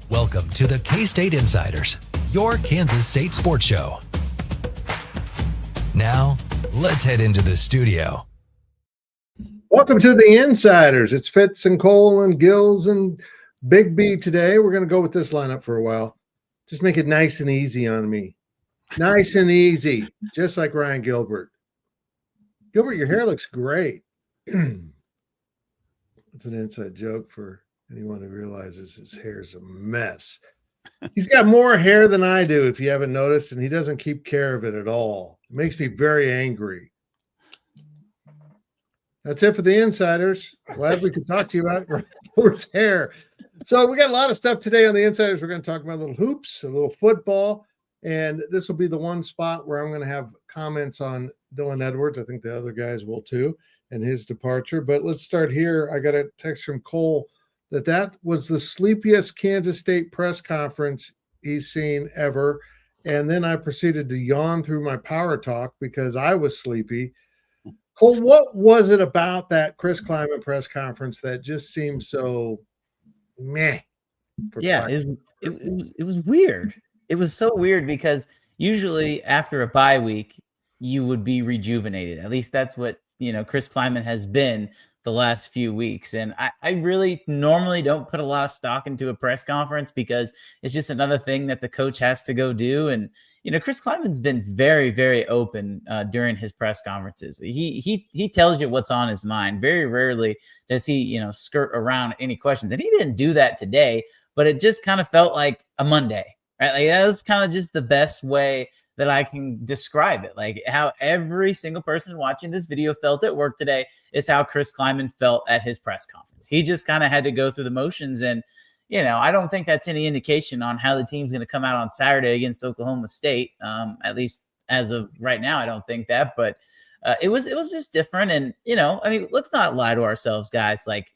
Welcome to the K-State Insiders, your Kansas State sports show. Now, let's head into the studio. Welcome to the Insiders. It's Fitz and Cole and Gills and Big B today. We're going to go with this lineup for a while. Just make it nice and easy on me. Nice and easy, just like Ryan Gilbert. Gilbert, your hair looks great. It's an inside joke for anyone who realizes his hair is a mess. He's got more hair than I do, if you haven't noticed, and he doesn't keep care of it at all. It makes me very angry. That's it for the Insiders. Glad we could talk to you about Gilbert's hair. So we got a lot of stuff today on the Insiders. We're going to talk about a little hoops, a little football, and this will be the one spot where I'm going to have comments on Dylan Edwards. I think the other guys will too, and his departure. But let's start here. I got a text from Cole that was the sleepiest Kansas State press conference he's seen ever. And then I proceeded to yawn through my power talk because I was sleepy. Cole, what was it about that Chris Klieman press conference that just seemed so meh? Yeah, it was weird. It was so weird because usually after a bye week, you would be rejuvenated. At least that's what, Chris Klieman has been the last few weeks. And I really normally don't put a lot of stock into a press conference because it's just another thing that the coach has to go do. And, Chris Klieman's been very, very open during his press conferences. He tells you what's on his mind. Very rarely does he, skirt around any questions. And he didn't do that today, but it just kind of felt like a Monday, right? Like that was kind of just the best way that I can describe it. Like how every single person watching this video felt at work today is how Chris Klieman felt at his press conference. He just kind of had to go through the motions. And, I don't think that's any indication on how the team's going to come out on Saturday against Oklahoma State. At least as of right now, I don't think that, but it was just different. And, let's not lie to ourselves, guys. Like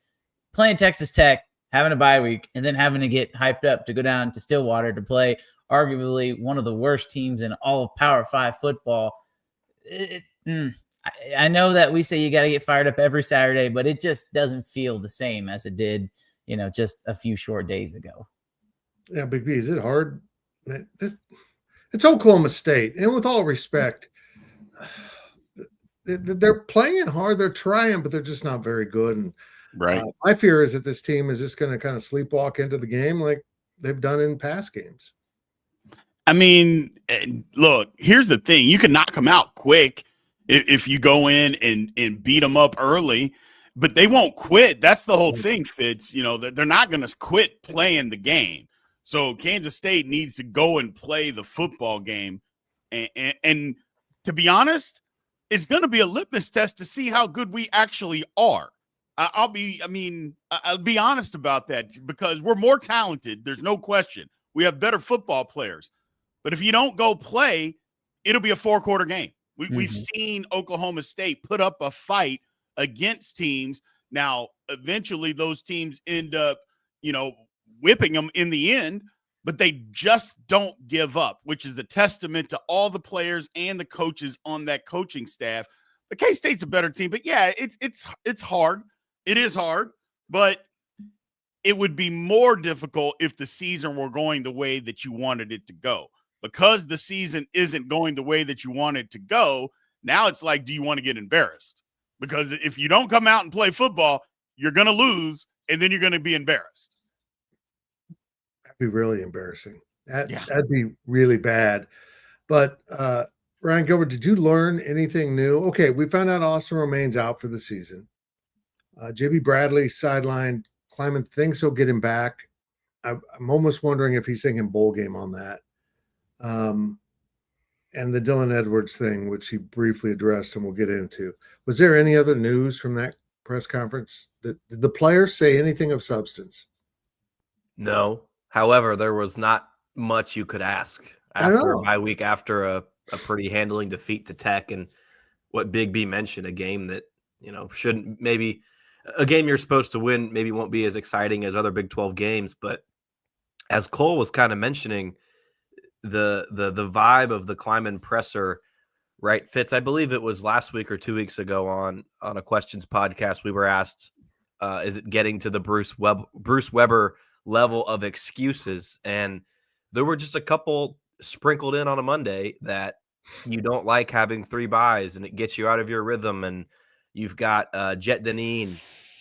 playing Texas Tech, having a bye week, and then having to get hyped up to go down to Stillwater to play arguably one of the worst teams in all of Power 5 football. I know that we say you got to get fired up every Saturday, but it just doesn't feel the same as it did, just a few short days ago. Yeah, Big B, is it hard? It's Oklahoma State, and with all respect, they're playing hard, they're trying, but they're just not very good. And right, my fear is that this team is just going to kind of sleepwalk into the game like they've done in past games. I mean, look, here's the thing. You can knock them out quick if you go in and beat them up early, but they won't quit. That's the whole thing, Fitz. They're not going to quit playing the game. So Kansas State needs to go and play the football game. And to be honest, it's going to be a litmus test to see how good we actually are. I'll be honest about that because we're more talented. There's no question. We have better football players. But if you don't go play, it'll be a 4-quarter game. We've seen Oklahoma State put up a fight against teams. Now, eventually those teams end up, whipping them in the end, but they just don't give up, which is a testament to all the players and the coaches on that coaching staff. But K-State's a better team. But, yeah, it's hard. It is hard, but it would be more difficult if the season were going the way that you wanted it to go. Because the season isn't going the way that you want it to go, now it's like, do you want to get embarrassed? Because if you don't come out and play football, you're going to lose, and then you're going to be embarrassed. That'd be really embarrassing. That'd be really bad. But Ryan Gilbert, did you learn anything new? Okay, we found out Austin Romain's out for the season. J.B. Bradley sidelined. Klieman thinks he'll get him back. I'm almost wondering if he's thinking bowl game on that. And the Dylan Edwards thing, which he briefly addressed and we'll get into. Was there any other news from that press conference? Did the players say anything of substance? No. However, there was not much you could ask after a bye week, after a pretty handling defeat to Tech, and what Big B mentioned, a game that, shouldn't, maybe a game you're supposed to win, maybe won't be as exciting as other Big 12 games. But as Cole was kind of mentioning, the vibe of the Klieman presser, right, Fitz? I believe it was last week or 2 weeks ago on a questions podcast, we were asked, is it getting to the Bruce Weber level of excuses. And there were just a couple sprinkled in on a Monday that you don't like having 3 buys and it gets you out of your rhythm. And you've got Jet Deneen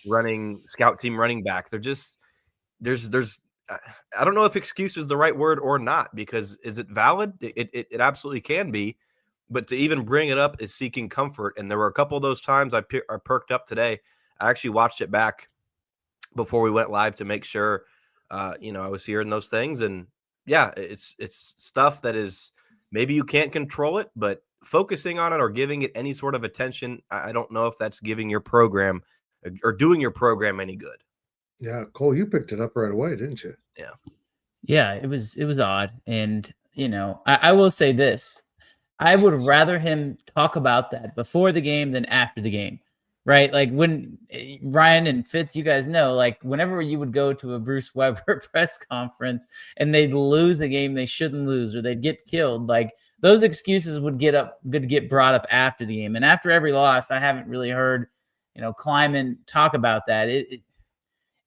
running scout team running back. They're just I don't know if excuse is the right word or not, because is it valid? It absolutely can be. But to even bring it up is seeking comfort. And there were a couple of those times I perked up today. I actually watched it back before we went live to make sure, I was hearing those things. And yeah, it's stuff that is maybe you can't control it, but focusing on it or giving it any sort of attention, I don't know if that's giving your program or doing your program any good. Yeah, Cole, you picked it up right away, didn't you? Yeah, it was odd. And, I will say this. I would rather him talk about that before the game than after the game, right? Like when Ryan and Fitz, you guys know, like whenever you would go to a Bruce Weber press conference and they'd lose a game they shouldn't lose or they'd get killed, like those excuses would get brought up after the game. And after every loss, I haven't really heard, Kleiman talk about that.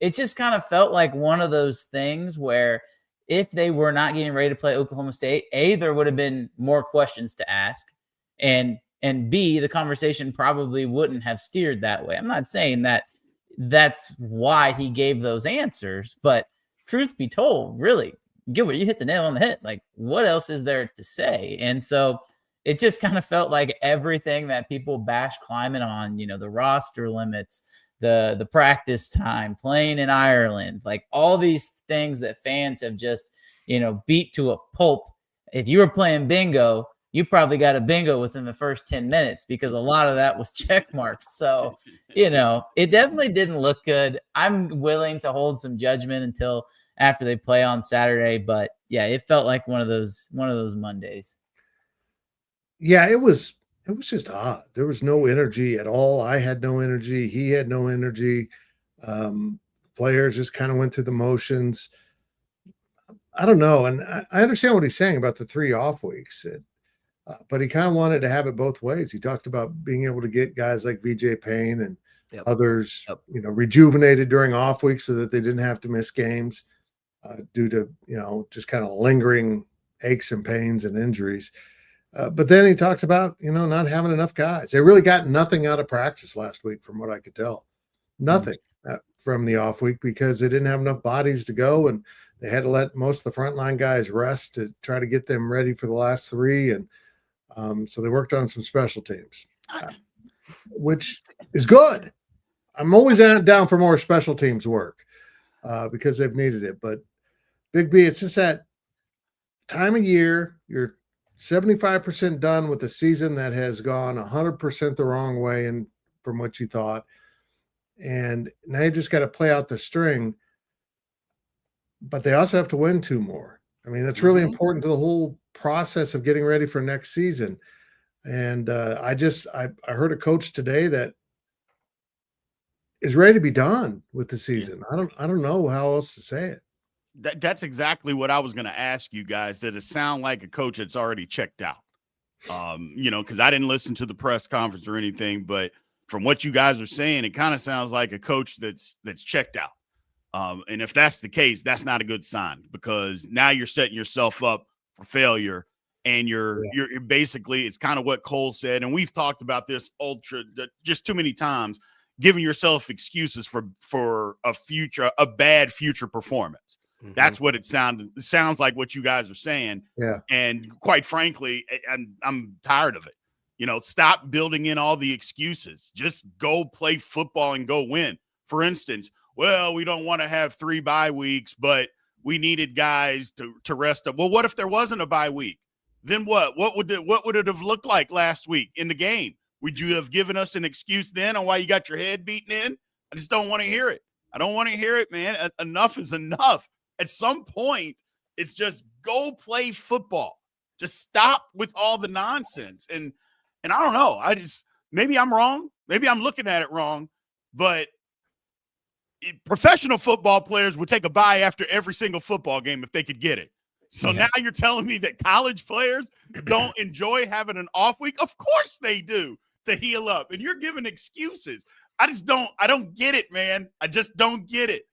It just kind of felt like one of those things where if they were not getting ready to play Oklahoma State, A, there would have been more questions to ask, and B, the conversation probably wouldn't have steered that way. I'm not saying that that's why he gave those answers, but truth be told, really, Gilbert, you hit the nail on the head. Like, what else is there to say? And so it just kind of felt like everything that people bash Kleiman on, the roster limits, the practice time, playing in Ireland, like all these things that fans have just, beat to a pulp. If you were playing bingo, you probably got a bingo within the first 10 minutes because a lot of that was check marks. So, it definitely didn't look good. I'm willing to hold some judgment until after they play on Saturday. But yeah, it felt like one of those Mondays. Yeah, it was just odd. There was no energy at all. I had no energy. He had no energy. Players just kind of went through the motions. I don't know. And I understand what he's saying about the 3 off weeks, but he kind of wanted to have it both ways. He talked about being able to get guys like VJ Payne and others, rejuvenated during off weeks so that they didn't have to miss games due to, just kind of lingering aches and pains and injuries. But then he talks about, not having enough guys. They really got nothing out of practice last week, from what I could tell. Nothing from the off week because they didn't have enough bodies to go, and they had to let most of the frontline guys rest to try to get them ready for the last 3. And so they worked on some special teams, which is good. I'm always down for more special teams work because they've needed it. But Big B, it's just that time of year, you're 75% done with a season that has gone 100% the wrong way and from what you thought. And now you just got to play out the string, but they also have to win 2 more. I mean, that's really important to the whole process of getting ready for next season. And I heard a coach today that is ready to be done with the season. I don't know how else to say it. That's exactly what I was going to ask you guys. That it sound like a coach that's already checked out? Because I didn't listen to the press conference or anything, but from what you guys are saying, it kind of sounds like a coach that's checked out. And if that's the case, that's not a good sign because now you're setting yourself up for failure. And you're basically, it's kind of what Cole said. And we've talked about this just too many times, giving yourself excuses for a bad future performance. Mm-hmm. That's what it sounds like what you guys are saying. Yeah. And quite frankly, I'm tired of it. Stop building in all the excuses. Just go play football and go win. For instance, well, we don't want to have 3 bye weeks, but we needed guys to rest up. Well, what if there wasn't a bye week? Then what? What would it have looked like last week in the game? Would you have given us an excuse then on why you got your head beaten in? I just don't want to hear it. I don't want to hear it, man. Enough is enough. At some point, it's just go play football. Just stop with all the nonsense. And I don't know. Maybe I'm wrong. Maybe I'm looking at it wrong. But professional football players would take a bye after every single football game if they could get it. So now you're telling me that college players don't enjoy having an off week? Of course they do, to heal up. And you're giving excuses. I don't get it, man. I just don't get it.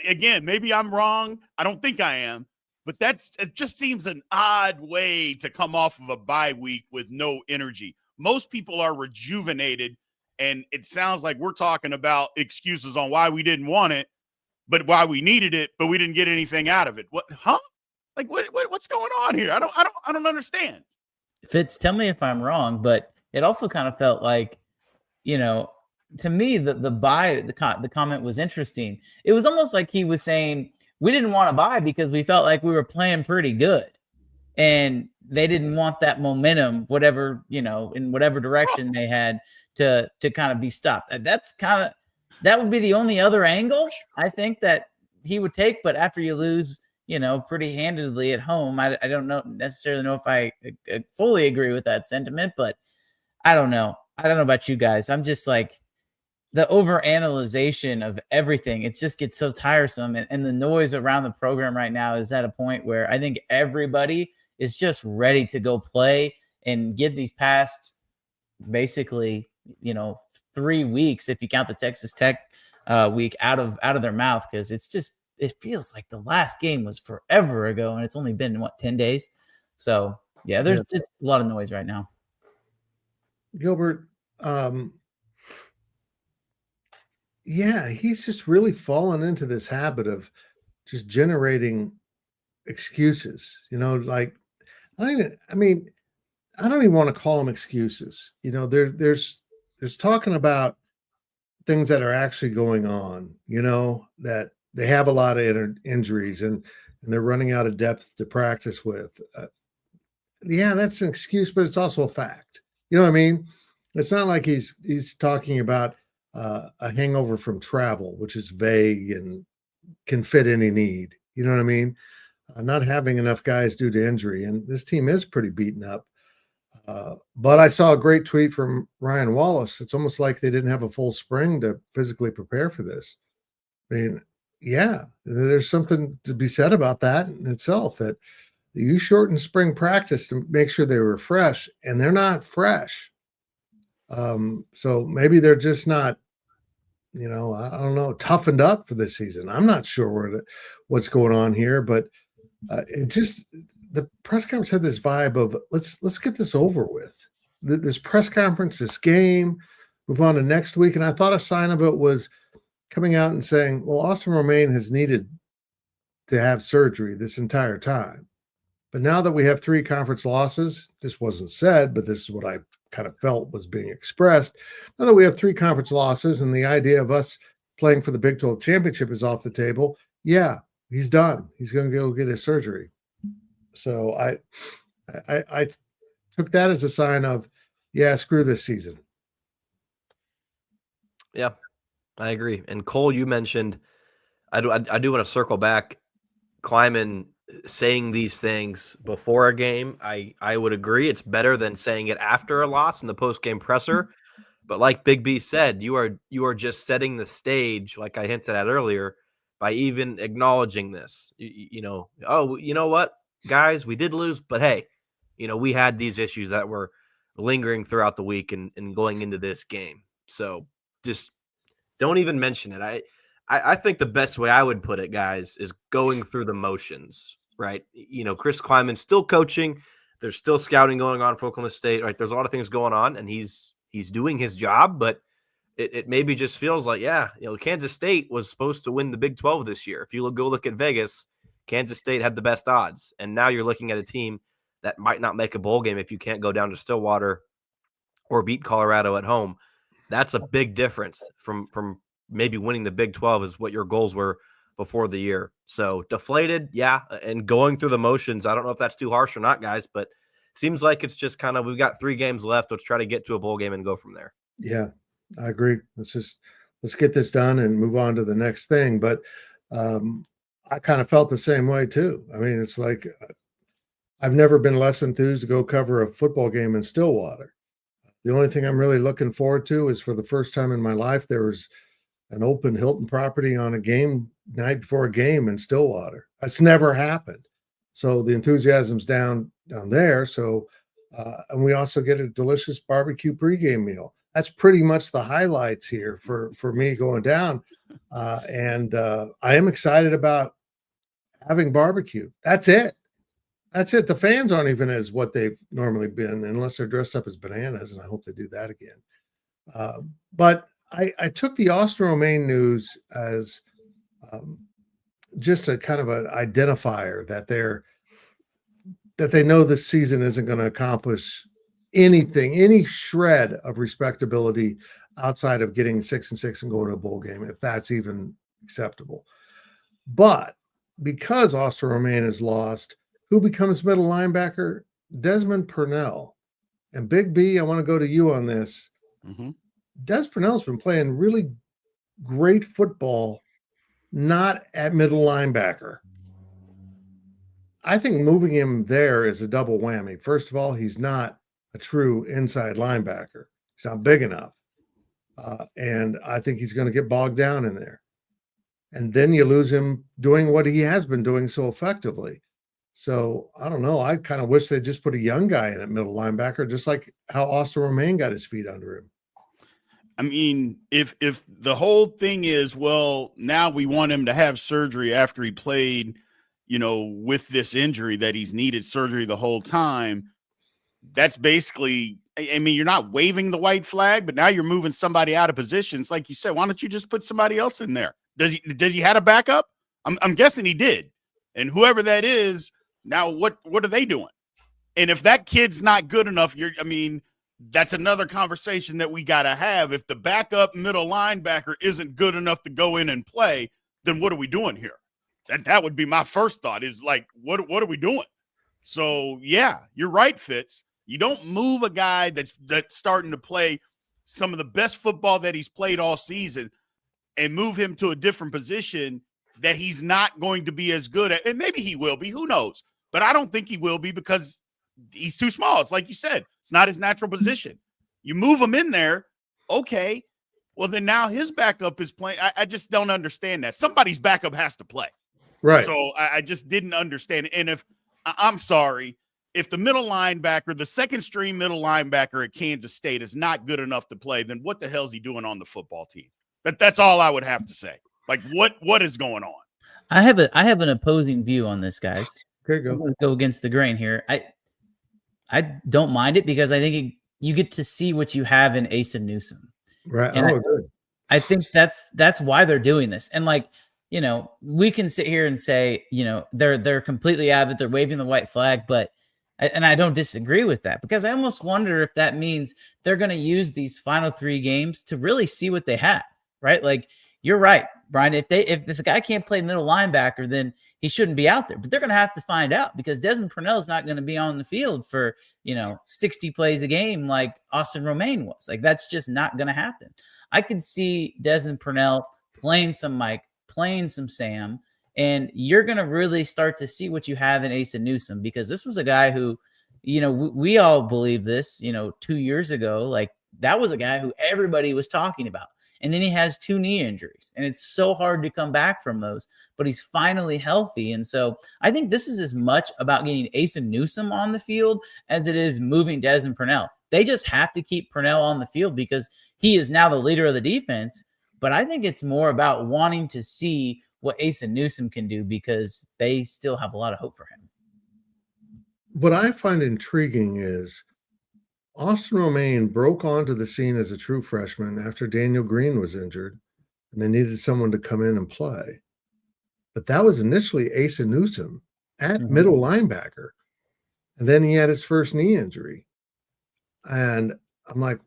again, maybe I'm wrong. I don't think I am, but it just seems an odd way to come off of a bye week with no energy. Most people are rejuvenated, and it sounds like we're talking about excuses on why we didn't want it, but why we needed it, but we didn't get anything out of it. What, huh? Like what's going on here? I don't understand. Fitz, tell me if I'm wrong, but it also kind of felt like, to me, the comment was interesting. It was almost like he was saying we didn't want to buy because we felt like we were playing pretty good, and they didn't want that momentum, whatever, in whatever direction they had to kind of be stopped. That would be the only other angle I think that he would take. But after you lose, pretty handedly at home, I don't necessarily know if I fully agree with that sentiment, but I don't know. I don't know about you guys. I'm just like, the overanalyzation of everything, it just gets so tiresome. And the noise around the program right now is at a point where I think everybody is just ready to go play and get these past basically, 3 weeks, if you count the Texas Tech week, out of their mouth, because it feels like the last game was forever ago, and it's only been 10 days. So yeah, there's just a lot of noise right now. Gilbert, he's just really fallen into this habit of just generating excuses. Like I don't even want to call them excuses. There's talking about things that are actually going on. That they have a lot of injuries and they're running out of depth to practice with. That's an excuse, but it's also a fact. You know what I mean? It's not like he's talking about a hangover from travel, which is vague and can fit any need. You know what I mean? Not having enough guys due to injury, and this team is pretty beaten up. But I saw a great tweet from Ryan Wallace. It's almost like they didn't have a full spring to physically prepare for this. I mean, there's something to be said about that in itself, that you shorten spring practice to make sure they were fresh, and they're not fresh. So maybe they're just not, I don't know, toughened up for this season. I'm not sure what's going on here, but the press conference had this vibe of let's get this over with. This press conference, this game, move on to next week. And I thought a sign of it was coming out and saying, well, Austin Romaine has needed to have surgery this entire time. But now that we have 3 conference losses, this wasn't said, but this is what I kind of felt was being expressed. Now that we have 3 conference losses and the idea of us playing for the Big 12 championship is off the table, he's done. He's going to go get his surgery. So I took that as a sign of, screw this season. Yeah, I agree. And Cole, you mentioned, I do want to circle back, Kleiman saying these things before a game. I would agree. It's better than saying it after a loss in the post-game presser. But like Big B said, you are just setting the stage, like I hinted at earlier, by even acknowledging this. You know what, guys, we did lose, but hey, we had these issues that were lingering throughout the week and going into this game. So just don't even mention it. I think the best way I would put it, guys, is going through the motions, right? Chris Kleiman's still coaching. There's still scouting going on for Oklahoma State, right? There's a lot of things going on, and he's doing his job, but it maybe just feels like, Kansas State was supposed to win the Big 12 this year. If you go look at Vegas, Kansas State had the best odds, and now you're looking at a team that might not make a bowl game if you can't go down to Stillwater or beat Colorado at home. That's a big difference from maybe winning the Big 12 is what your goals were before the year. So deflated, and going through the motions. I don't know if that's too harsh or not, guys, but seems like it's just kind of, we've got 3 games left. Let's try to get to a bowl game and go from there. Yeah, I agree. Let's get this done and move on to the next thing. But I kind of felt the same way too. I mean, it's like I've never been less enthused to go cover a football game in Stillwater. The only thing I'm really looking forward to is, for the first time in my life, there was an open Hilton property on a game night before a game in Stillwater. That's never happened. So the enthusiasm's down there. So, and we also get a delicious barbecue pregame meal. That's pretty much the highlights here for me going down. And I am excited about having barbecue. That's it. That's it. The fans aren't even as what they've normally been, unless they're dressed up as bananas, and I hope they do that again. But I took the Austin Romaine news as just a kind of an identifier that they know this season isn't going to accomplish anything, any shred of respectability outside of getting 6-6 and going to a bowl game, if that's even acceptable. But because Austin Romaine is lost, who becomes middle linebacker? Desmond Purnell. And Big B, I want to go to you on this. Mm-hmm. Des Purnell's been playing really great football, not at middle linebacker. I think moving him there is a double whammy. First of all, he's not a true inside linebacker. He's not big enough. And I think he's going to get bogged down in there. And then you lose him doing what he has been doing so effectively. So I don't know. I kind of wish they just put a young guy in at middle linebacker, just like how Austin Romaine got his feet under him. I mean, if the whole thing is, well, now we want him to have surgery after he played, with this injury that he's needed surgery the whole time, that's basically, I mean, you're not waving the white flag, but now you're moving somebody out of positions. Like you said, why don't you just put somebody else in there? Did he had a backup? I'm guessing he did. And whoever that is, now what are they doing? And if that kid's not good enough, that's another conversation that we got to have. If the backup middle linebacker isn't good enough to go in and play, then what are we doing here? That would be my first thought, is like, what are we doing? So, yeah, you're right, Fitz. You don't move a guy that's starting to play some of the best football that he's played all season and move him to a different position that he's not going to be as good at. And maybe he will be, who knows? But I don't think he will be, because he's too small. It's like you said, it's not his natural position. You move him in there, okay. Well, then now his backup is playing. I just don't understand that. Somebody's backup has to play. Right. So I just didn't understand it. And I'm sorry, if the middle linebacker, the second string middle linebacker at Kansas State is not good enough to play, then what the hell is he doing on the football team? That's all I would have to say. Like, what is going on? I have an opposing view on this, guys. Okay, go. I'm going to go against the grain here. I don't mind it, because I think you get to see what you have in Asa Newsom. Right. And good. I think that's why they're doing this. And like, we can sit here and say, they're completely out of it. They're waving the white flag, and I don't disagree with that, because I almost wonder if that means they're going to use these final 3 games to really see what they have, right? Like, you're right, Brian. If this guy can't play middle linebacker, then he shouldn't be out there. But they're going to have to find out, because Desmond Purnell is not going to be on the field for 60 plays a game like Austin Romaine was. Like, that's just not going to happen. I could see Desmond Purnell playing some Mike, playing some Sam, and you're going to really start to see what you have in Asa Newsom, because this was a guy who, we all believe this, 2 years ago, like, that was a guy who everybody was talking about. And then he has 2 knee injuries, and it's so hard to come back from those, but he's finally healthy. And so I think this is as much about getting Asa Newsom on the field as it is moving Desmond Purnell. They just have to keep Purnell on the field because he is now the leader of the defense. But I think it's more about wanting to see what Asa Newsom can do, because they still have a lot of hope for him. What I find intriguing is Austin Romaine broke onto the scene as a true freshman after Daniel Green was injured, and they needed someone to come in and play. But that was initially Asa Newsom at middle linebacker. And then he had his first knee injury. And I'm like,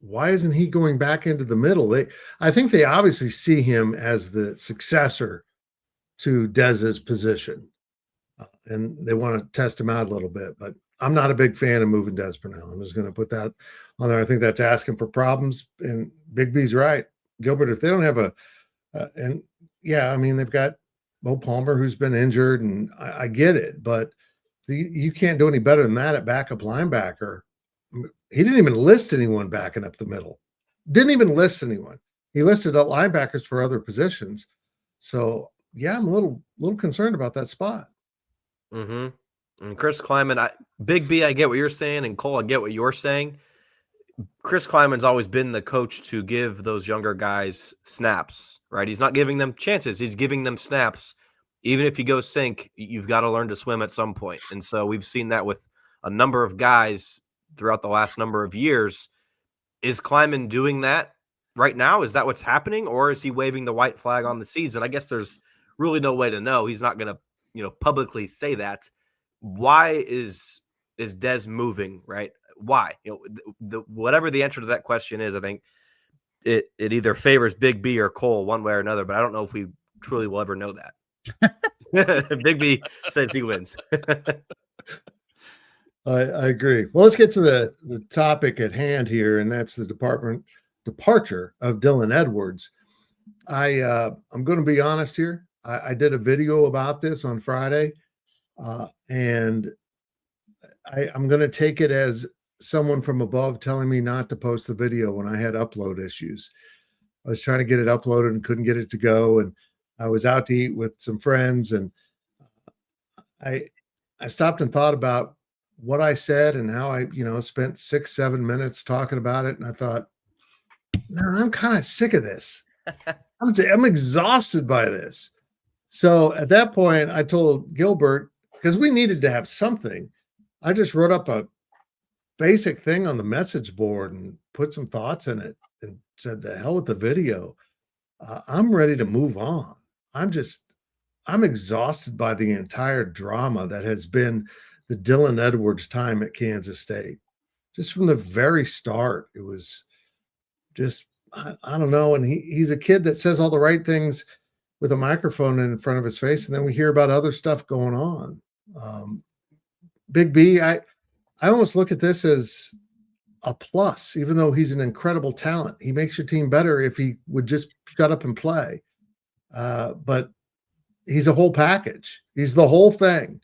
why isn't he going back into the middle? I think they obviously see him as the successor to Dez's position. And they want to test him out a little bit, but I'm not a big fan of moving Des Purnell. I'm just going to put that on there. I think that's asking for problems. And Big B's right. Gilbert, if they don't have they've got Bo Palmer, who's been injured, and I get it, but you can't do any better than that at backup linebacker. He didn't even list anyone backing up the middle. Didn't even list anyone. He listed out linebackers for other positions. So, yeah, I'm a little concerned about that spot. Mm-hmm. And Chris Kleiman, Big B, I get what you're saying, and Cole, I get what you're saying. Chris Kleiman's always been the coach to give those younger guys snaps, right? He's not giving them chances. He's giving them snaps. Even if you go sink, you've got to learn to swim at some point. And so we've seen that with a number of guys throughout the last number of years. Is Kleiman doing that right now? Is that what's happening? Or is he waving the white flag on the season? I guess there's really no way to know. He's not going to, publicly say that. Why is Dez moving, right? Why? Whatever the answer to that question is, I think it either favors Big B or Cole one way or another, but I don't know if we truly will ever know that. Big B says he wins. I agree. Well, let's get to the topic at hand here, and that's the departure of Dylan Edwards. I'm going to be honest here. I did a video about this on Friday, and I'm going to take it as someone from above telling me not to post the video when I had upload issues. I was trying to get it uploaded and couldn't get it to go, and I was out to eat with some friends, and I stopped and thought about what I said and how I, spent 6-7 minutes talking about it, and I thought, no, I'm kind of sick of this. I'm exhausted by this. So at that point, I told Gilbert, because we needed to have something, I just wrote up a basic thing on the message board and put some thoughts in it and said, the hell with the video. I'm ready to move on. I'm exhausted by the entire drama that has been the Dylan Edwards time at Kansas State. Just from the very start, it was just, I don't know. And he's a kid that says all the right things with a microphone in front of his face. And then we hear about other stuff going on. Big B, I almost look at this as a plus, even though he's an incredible talent. He makes your team better if he would just shut up and play. But he's a whole package. He's the whole thing.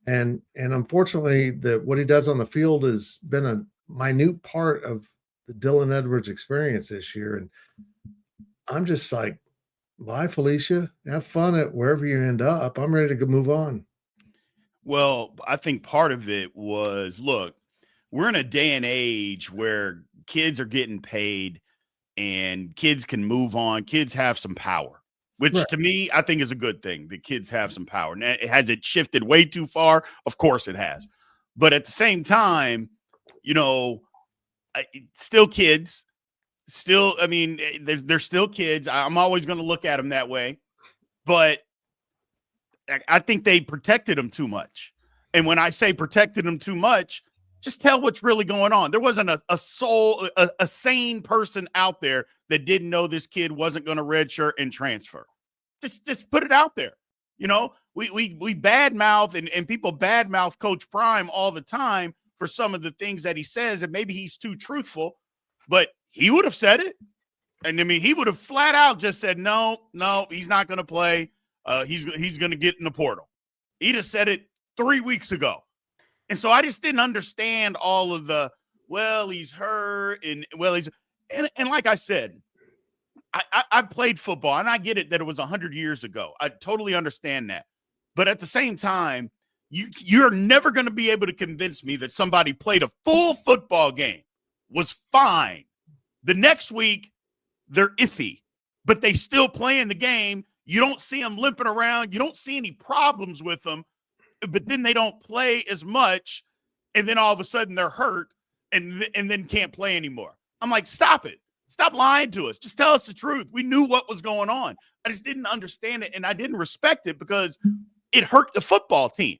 And unfortunately, what he does on the field has been a minute part of the Dylan Edwards experience this year. And I'm just like, bye, Felicia. Have fun at wherever you end up. I'm ready to move on. Well, I think part of it was, look, we're in a day and age where kids are getting paid and kids can move on. Kids have some power, which to me, I think is a good thing. The kids have some power. Now, has it shifted way too far? Of course it has. But at the same time, still kids. Still, I mean, they're still kids. I'm always going to look at them that way. But I think they protected them too much. And when I say protected them too much, just tell what's really going on. There wasn't a sane person out there that didn't know this kid wasn't going to redshirt and transfer. Just put it out there. We badmouth and people badmouth Coach Prime all the time for some of the things that he says, and maybe he's too truthful, but he would have said it. And I mean, he would have flat out just said, no, he's not going to play. He's going to get in the portal. He'd have said it 3 weeks ago. And so I just didn't understand all of the, well, he's hurt and like I said, I played football and I get it that it was 100 years ago. I totally understand that. But at the same time, you're never going to be able to convince me that somebody played a full football game, was fine. The next week, they're iffy, but they still playing the game. You don't see them limping around. You don't see any problems with them, but then they don't play as much, and then all of a sudden they're hurt and then can't play anymore. I'm like, stop it. Stop lying to us. Just tell us the truth. We knew what was going on. I just didn't understand it, and I didn't respect it because it hurt the football team.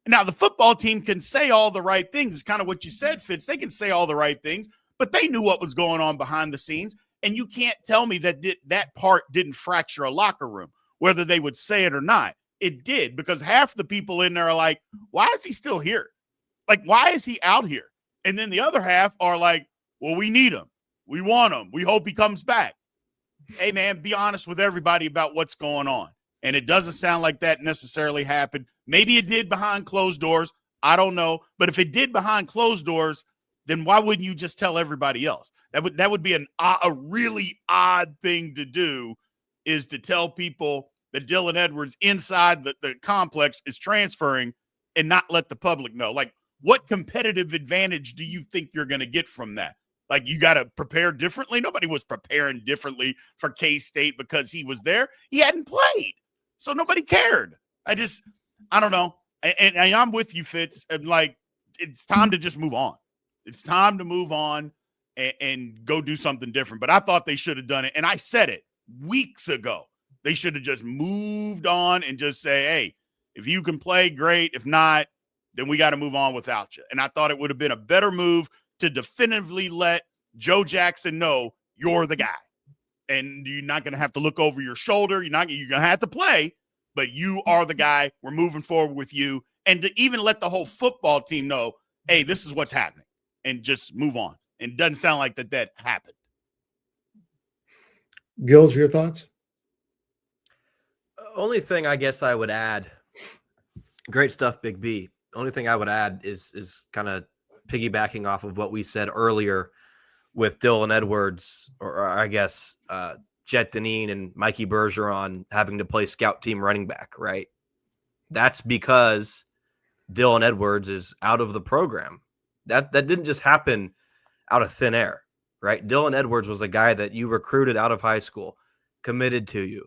Now, the football team can say all the right things. It's kind of what you said, Fitz. They can say all the right things, but they knew what was going on behind the scenes. And you can't tell me that that part didn't fracture a locker room, whether they would say it or not. It did, because half the people in there are like, why is he still here? Like, why is he out here? And then the other half are like, well, we need him. We want him. We hope he comes back. Hey, man, be honest with everybody about what's going on. And it doesn't sound like that necessarily happened. Maybe it did behind closed doors. I don't know. But if it did behind closed doors, then why wouldn't you just tell everybody else? That would be a really odd thing to do, is to tell people that Dylan Edwards inside the complex is transferring and not let the public know. Like, what competitive advantage do you think you're going to get from that? Like, you got to prepare differently. Nobody was preparing differently for K-State because he was there. He hadn't played. So nobody cared. I don't know. And I'm with you, Fitz. And like, it's time to just move on. It's time to move on and go do something different. But I thought they should have done it. And I said it weeks ago. They should have just moved on and just say, hey, if you can play, great. If not, then we got to move on without you. And I thought it would have been a better move to definitively let Joe Jackson know you're the guy. And you're not going to have to look over your shoulder. You're going to have to play, but you are the guy. We're moving forward with you. And to even let the whole football team know, hey, this is what's happening, and just move on. And it doesn't sound like that happened. Gills, your thoughts? Only thing I guess I would add, great stuff, Big B. Only thing I would add is kind of piggybacking off of what we said earlier with Dylan Edwards, or I guess Jet Deneen and Mikey Bergeron having to play scout team running back, right? That's because Dylan Edwards is out of the program. That didn't just happen out of thin air, right? Dylan Edwards was a guy that you recruited out of high school, committed to you,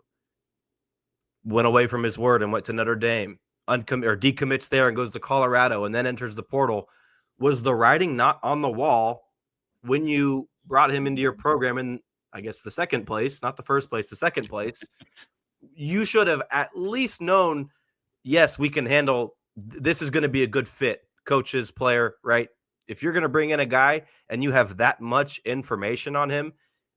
went away from his word and went to Notre Dame, or decommits there and goes to Colorado and then enters the portal. Was the writing not on the wall when you brought him into your program in, I guess, the second place, not the first place, the second place? You should have at least known, yes, we can handle, this is going to be a good fit, coaches, player, right? If you're going to bring in a guy and you have that much information on him,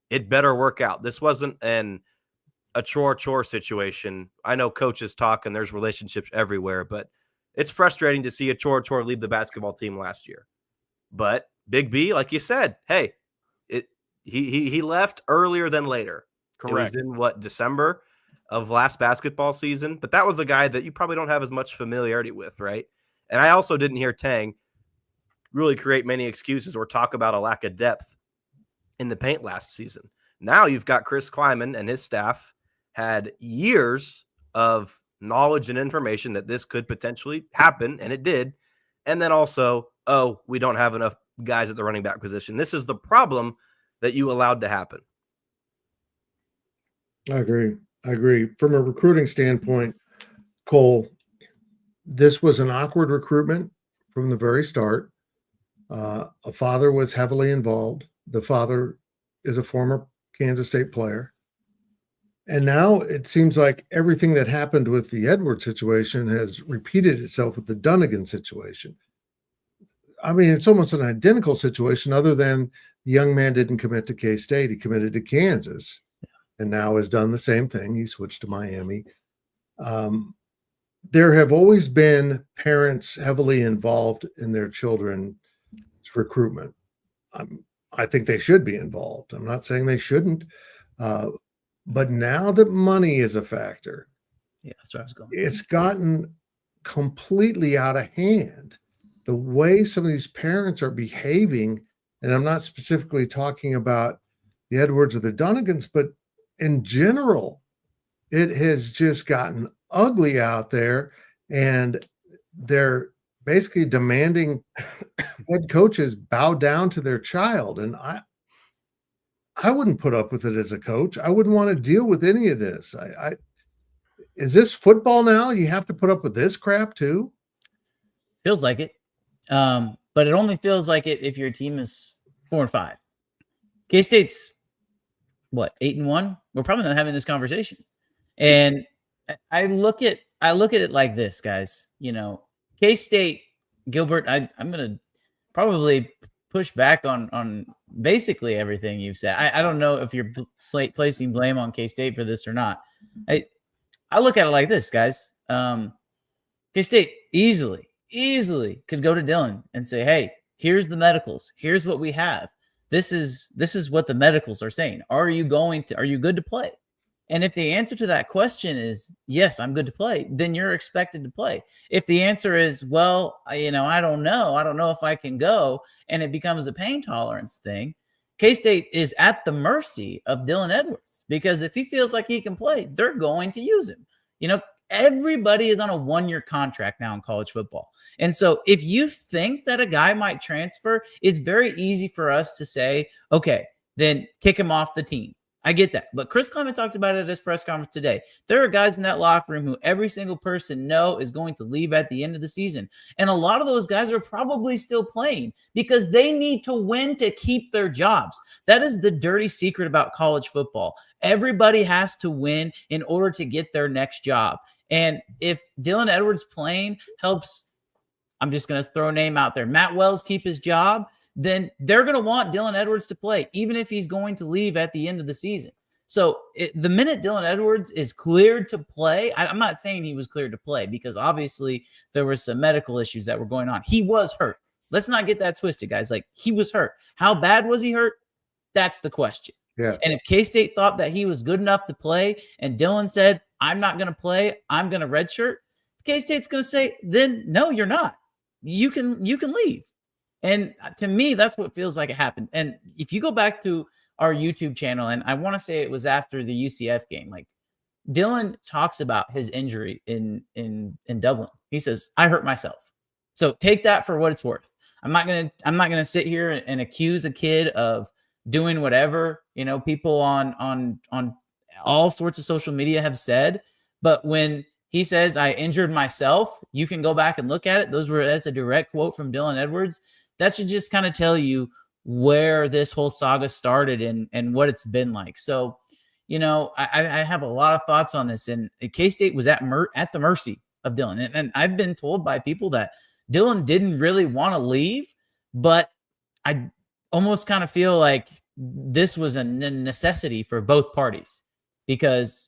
it better work out. This wasn't a chore situation. I know coaches talk and there's relationships everywhere, but it's frustrating to see a chore leave the basketball team last year. But Big B, like you said, hey, he left earlier than later. Correct. It was in December of last basketball season, but that was a guy that you probably don't have as much familiarity with, right? And I also didn't hear Tang really create many excuses or talk about a lack of depth in the paint last season. Now you've got Chris Kleiman and his staff had years of knowledge and information that this could potentially happen, and it did. And then also, we don't have enough guys at the running back position. This is the problem that you allowed to happen. I agree. From a recruiting standpoint, Cole, this was an awkward recruitment from the very start. A father was heavily involved. The father is a former Kansas State player. And now it seems like everything that happened with the Edwards situation has repeated itself with the Dunnigan situation. I mean, it's almost an identical situation, other than the young man didn't commit to K-State. He committed to Kansas and now has done the same thing. He switched to Miami. There have always been parents heavily involved in their children's recruitment. I think they should be involved. I'm not saying they shouldn't. But now that money is a factor, that's where I was going. It's gotten completely out of hand. The way some of these parents are behaving, and I'm not specifically talking about the Edwards or the Dunnigans, but in general, it has just gotten ugly out there, and they're basically demanding head coaches bow down to their child. And I wouldn't put up with it as a coach. I wouldn't want to deal with any of this. Is this football now? You have to put up with this crap too? Feels like it. But it only feels like it if your team is 4-5. K-State's 8-1? We're probably not having this conversation. And I look at it like this, guys. K-State, Gilbert, I'm going to probably push back on basically everything you've said. I don't know if you're placing blame on K-State for this or not. I look at it like this, guys. K-State easily could go to Dylan and say, hey, here's the medicals. Here's what we have. This is what the medicals are saying. Are you good to play? And if the answer to that question is yes, I'm good to play, then you're expected to play. If the answer is, well, I don't know if I can go, and it becomes a pain tolerance thing, K-State is at the mercy of Dylan Edwards, because if he feels like he can play, they're going to use him. Everybody is on a 1-year contract now in college football. And so if you think that a guy might transfer, it's very easy for us to say, okay, then kick him off the team. I get that. But Chris Clement talked about it at his press conference today. There are guys in that locker room who every single person is going to leave at the end of the season. And a lot of those guys are probably still playing because they need to win to keep their jobs. That is the dirty secret about college football. Everybody has to win in order to get their next job. And if Dylan Edwards playing helps, I'm just going to throw a name out there, Matt Wells keep his job, then they're going to want Dylan Edwards to play, even if he's going to leave at the end of the season. So the minute Dylan Edwards is cleared to play, I'm not saying he was cleared to play because obviously there were some medical issues that were going on. He was hurt. Let's not get that twisted, guys. Like, he was hurt. How bad was he hurt? That's the question. Yeah. And if K-State thought that he was good enough to play and Dylan said, I'm not going to play, I'm going to redshirt, K-State's going to say, then no, you're not. You can leave. And to me, that's what feels like it happened. And if you go back to our YouTube channel, and I want to say it was after the UCF game, like, Dylan talks about his injury in Dublin. He says, I hurt myself. So take that for what it's worth. I'm not gonna sit here and accuse a kid of doing whatever, people on all sorts of social media have said. But when he says, I injured myself, you can go back and look at it. That's a direct quote from Dylan Edwards. That should just kind of tell you where this whole saga started and what it's been like. So, I have a lot of thoughts on this. And K-State was at the mercy of Dylan. And I've been told by people that Dylan didn't really want to leave, but I almost kind of feel like this was a necessity for both parties, because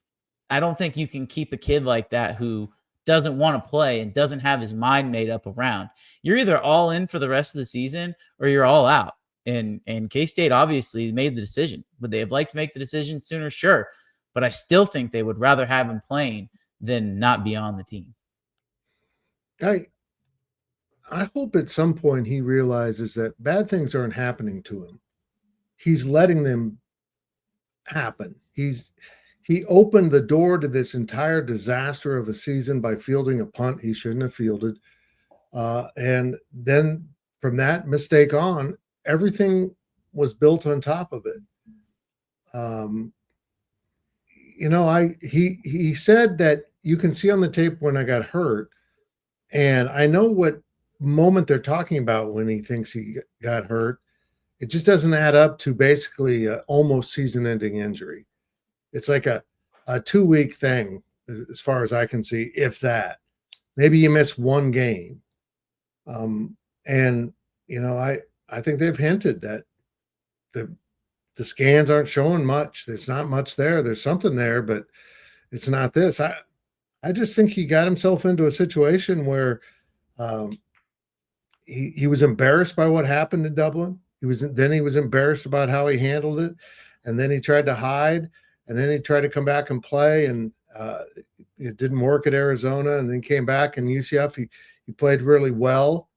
I don't think you can keep a kid like that who doesn't want to play and doesn't have his mind made up around. You're either all in for the rest of the season or you're all out. And K-State obviously made the decision. Would they have liked to make the decision sooner? Sure. But I still think they would rather have him playing than not be on the team. I hope at some point he realizes that bad things aren't happening to him. He's letting them happen. He opened the door to this entire disaster of a season by fielding a punt he shouldn't have fielded. And then from that mistake on, everything was built on top of it. He said that you can see on the tape when I got hurt, and I know what moment they're talking about when he thinks he got hurt. It just doesn't add up to basically an almost season-ending injury. It's like a 2-week thing, as far as I can see, if that. Maybe you miss one game. I think they've hinted that the scans aren't showing much. There's not much there. There's something there, but it's not this. I just think he got himself into a situation where he was embarrassed by what happened in Dublin. He was embarrassed about how he handled it, and then he tried to hide, and then he tried to come back and play, and it didn't work at Arizona, and then came back in UCF. He played really well,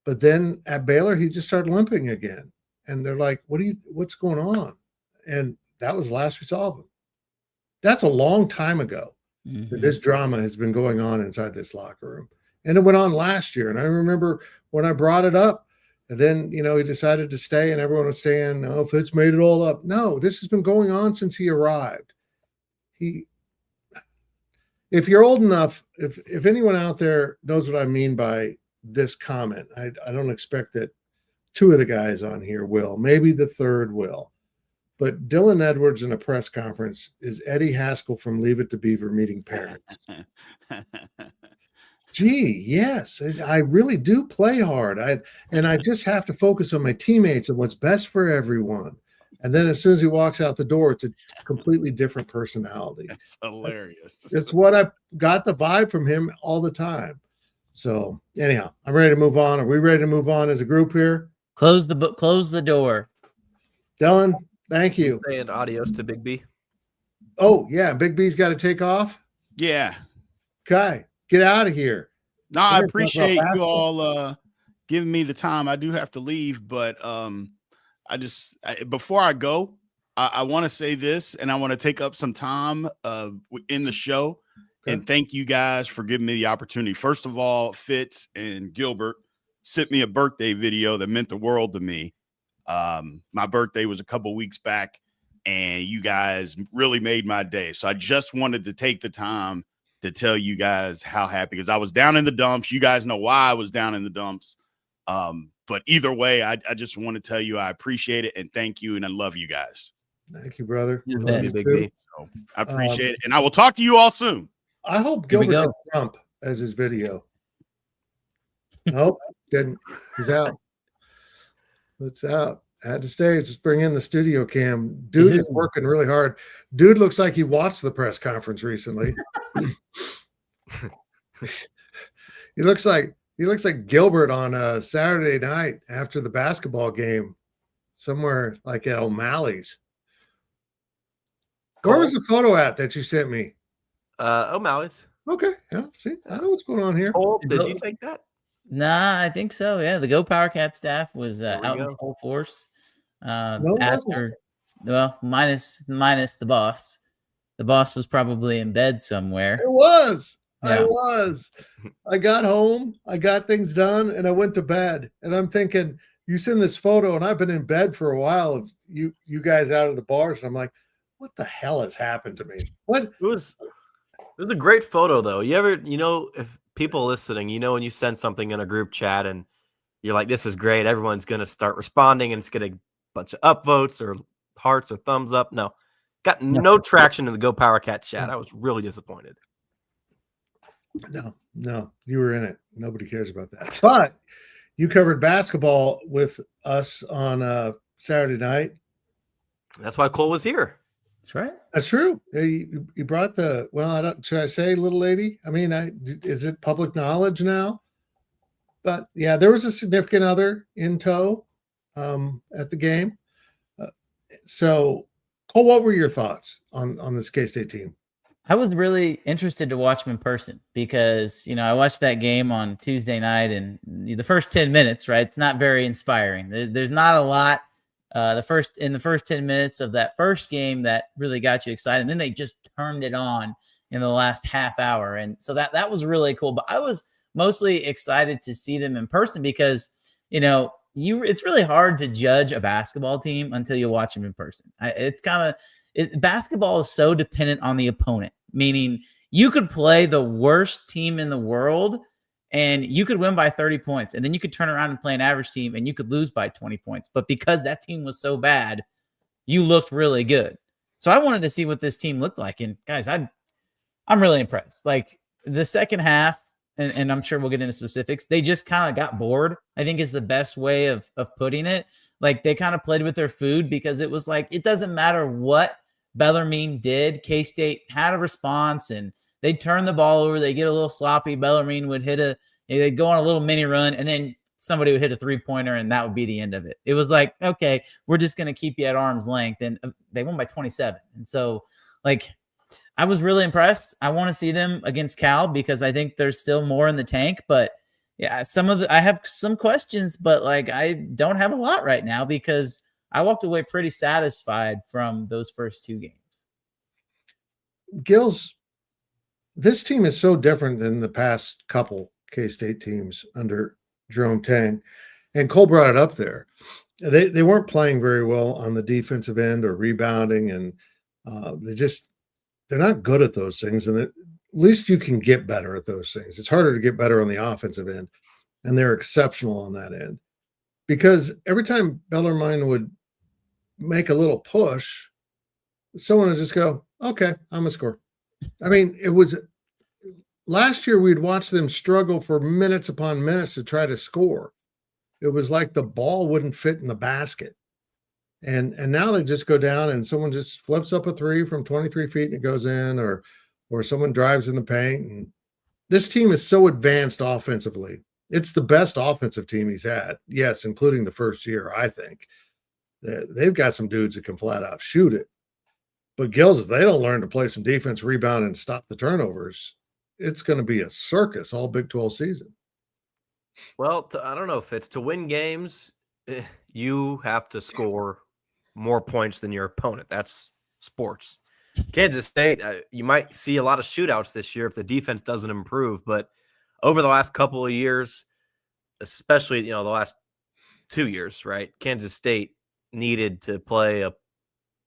but then at Baylor he just started limping again, and they're like, "What's going on?" And that was the last we saw of him. That's a long time ago that this drama has been going on inside this locker room, and it went on last year. And I remember when I brought it up. And then, he decided to stay, and everyone was saying, "Oh, Fitz made it all up." No, this has been going on since he arrived. If you're old enough, if anyone out there knows what I mean by this comment, I don't expect that 2 of the guys on here will. Maybe the 3rd will. But Dylan Edwards in a press conference is Eddie Haskell from Leave It to Beaver meeting parents. Gee, yes, I really do play hard. I just have to focus on my teammates and what's best for everyone. And then as soon as he walks out the door, it's a completely different personality. That's hilarious. It's what I got the vibe from him all the time. So anyhow, I'm ready to move on. Are we ready to move on as a group here? Close the door. Dylan, thank you. Saying adios to Big B. Oh, yeah, Big B's got to take off. Yeah. Okay. Get out of here. No, I appreciate you all giving me the time. I do have to leave, but before I go, I want to say this, and I want to take up some time in the show. And thank you guys for giving me the opportunity. First of all, Fitz and Gilbert sent me a birthday video that meant the world to me. My birthday was a couple weeks back, and you guys really made my day. So I just wanted to take the time to tell you guys how happy, because I was down in the dumps. You guys know why I was down in the dumps. But either way, I just want to tell you I appreciate it and thank you, and I love you guys. Thank you, brother. Love you Big too. B. So I appreciate it, and I will talk to you all soon. I hope Here we Gilbert go. did Trump as his video. Nope, didn't. He's out. It's out. Had to stay. Just bring in the studio cam. Dude is working really hard. Dude looks like he watched the press conference recently. He looks like Gilbert on a Saturday night after the basketball game, somewhere like at O'Malley's. Where was the photo at that you sent me? O'Malley's. Okay, yeah. See, I know what's going on here. Cole, did you take that? Nah, I think so. Yeah, the GoPowercat staff was There we out go. in full force. No, it After, well, minus the boss. The boss was probably in bed somewhere. It was. I Yeah. was. I got home, I got things done, and I went to bed. And I'm thinking, you send this photo, and I've been in bed for a while of you guys out of the bars. And I'm like, what the hell has happened to me? What? It was a great photo though. If people listening, when you send something in a group chat and you're like, this is great, everyone's gonna start responding and it's getting a bunch of upvotes or hearts or thumbs up. No. Got no traction in the GoPowercat chat. I was really disappointed. No, you were in it. Nobody cares about that. But you covered basketball with us on Saturday night. That's why Cole was here. That's right. That's true. You brought should I say little lady? I mean, is it public knowledge now? But yeah, there was a significant other in tow at the game. So, Cole, what were your thoughts on this K-State team? I was really interested to watch him in person because, I watched that game on Tuesday night and the first 10 minutes, right? It's not very inspiring. There's not a lot the first 10 minutes of that first game that really got you excited. And then they just turned it on in the last half hour. And so that was really cool. But I was mostly excited to see them in person because, it's really hard to judge a basketball team until you watch them in person. Basketball is so dependent on the opponent, meaning you could play the worst team in the world and you could win by 30 points. And then you could turn around and play an average team and you could lose by 20 points. But because that team was so bad, you looked really good. So I wanted to see what this team looked like. And guys, I'm really impressed. Like the second half, and I'm sure we'll get into specifics, they just kind of got bored, I think is the best way of putting it. Like they kind of played with their food because it was like, it doesn't matter what Bellarmine did. K-State had a response and they'd turn the ball over. They get a little sloppy. Bellarmine would they'd go on a little mini run and then somebody would hit a 3-pointer and that would be the end of it. It was like, okay, we're just going to keep you at arm's length. And they won by 27. And so like, I was really impressed. I want to see them against Cal because I think there's still more in the tank, but yeah, I have some questions, but like, I don't have a lot right now because I walked away pretty satisfied from those first two games. Gills, this team is so different than the past couple K-State teams under Jerome Tang, and Cole brought it up there. They weren't playing very well on the defensive end or rebounding, and they're not good at those things. And at least you can get better at those things. It's harder to get better on the offensive end, and they're exceptional on that end. Because every time Bellarmine would make a little push, someone would just go, okay, I'm going to score. I mean, it was last year we'd watch them struggle for minutes upon minutes to try to score. It was like the ball wouldn't fit in the basket. And now they just go down and someone just flips up a three from 23 feet and it goes in, or someone drives in the paint. And this team is so advanced offensively. It's the best offensive team he's had. Yes, including the first year, I think. They've got some dudes that can flat out shoot it. But Gills, if they don't learn to play some defense, rebound, and stop the turnovers, it's going to be a circus all Big 12 season. Well, I don't know if it's to win games, you have to score more points than your opponent. That's sports. Kansas State, you might see a lot of shootouts this year if the defense doesn't improve. But over the last couple of years, especially the last 2 years, right? Kansas State needed to play a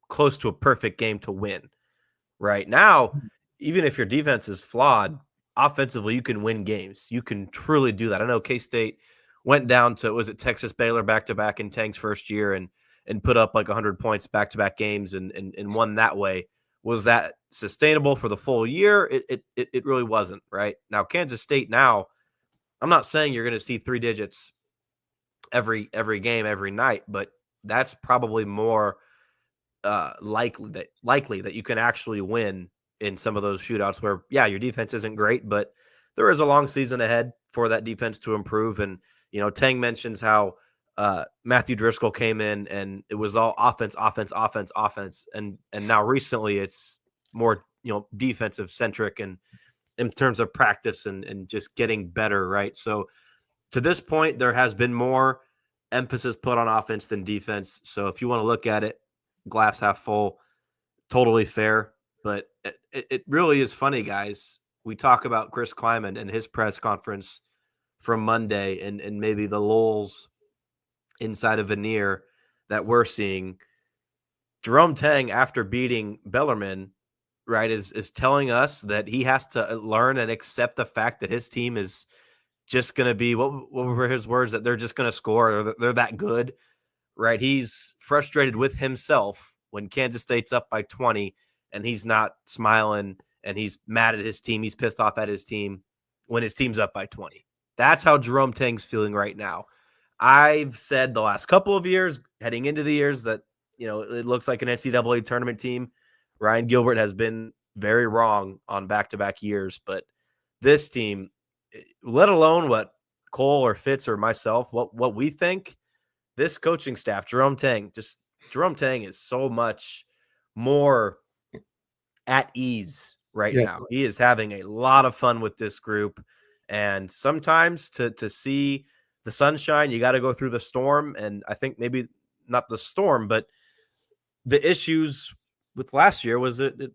close to a perfect game to win. Right now, even if your defense is flawed, offensively you can win games. You can truly do that. I know K-State went down to, was it Texas Baylor back-to-back in Tank's first year and put up like 100 points back-to-back games and won that way. Was that sustainable for the full year? It really wasn't, right? Now, Kansas State now, I'm not saying you're going to see 3 digits every game, every night, but that's probably more likely that you can actually win in some of those shootouts where, yeah, your defense isn't great, but there is a long season ahead for that defense to improve. And, Tang mentions how Matthew Driscoll came in and it was all offense. And now recently it's more, defensive centric and in terms of practice and just getting better. Right. So to this point, there has been more emphasis put on offense than defense. So if you want to look at it, glass half full, totally fair. But it really is funny, guys. We talk about Chris Kleiman and his press conference from Monday and maybe the lulls inside of veneer that we're seeing. Jerome Tang, after beating Bellarmine, right, is telling us that he has to learn and accept the fact that his team is just going to be, what were his words, that they're just going to score or they're that good, right? He's frustrated with himself when Kansas State's up by 20 and he's not smiling and he's mad at his team. He's pissed off at his team when his team's up by 20. That's how Jerome Tang's feeling right now. I've said the last couple of years, heading into the years, that, it looks like an NCAA tournament team. Ryan Gilbert has been very wrong on back-to-back years, but this team, let alone what Cole or Fitz or myself, what we think, this coaching staff, Jerome Tang is so much more at ease right now. He is having a lot of fun with this group. And sometimes to see the sunshine, you got to go through the storm. And I think maybe not the storm, but the issues with last year was it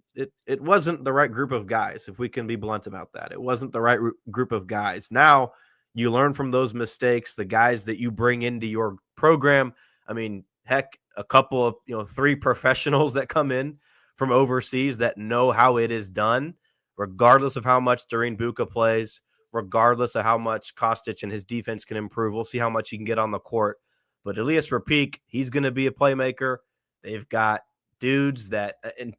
wasn't the right group of guys, if we can be blunt about that. It wasn't the right group of guys. Now you learn from those mistakes, the guys that you bring into your program. I mean, heck, a couple of, 3 professionals that come in from overseas that know how it is done, regardless of how much Doreen Buka plays, regardless of how much Kostic and his defense can improve. We'll see how much he can get on the court. But Elias Rapique, he's going to be a playmaker. They've got dudes that, and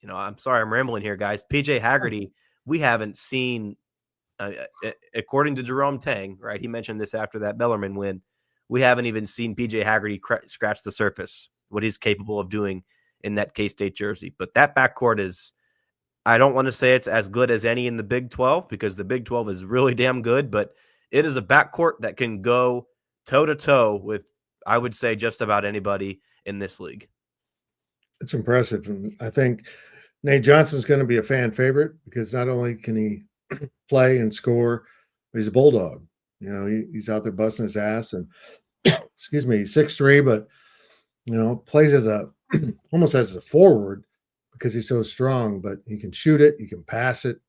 I'm sorry, I'm rambling here, guys. PJ Haggerty, we haven't seen, according to Jerome Tang, right? He mentioned this after that Bellarmine win. We haven't even seen PJ Haggerty scratch the surface, what he's capable of doing in that K-State jersey. But that backcourt is, I don't want to say it's as good as any in the Big 12 because the Big 12 is really damn good, but it is a backcourt that can go toe-to-toe with, I would say, just about anybody in this league. It's impressive. And I think Nate Johnson's going to be a fan favorite because not only can he play and score, but he's a bulldog. He's out there busting his ass and, excuse me, he's 6'3", but, plays as almost as a forward because he's so strong, but he can shoot it. He can pass it.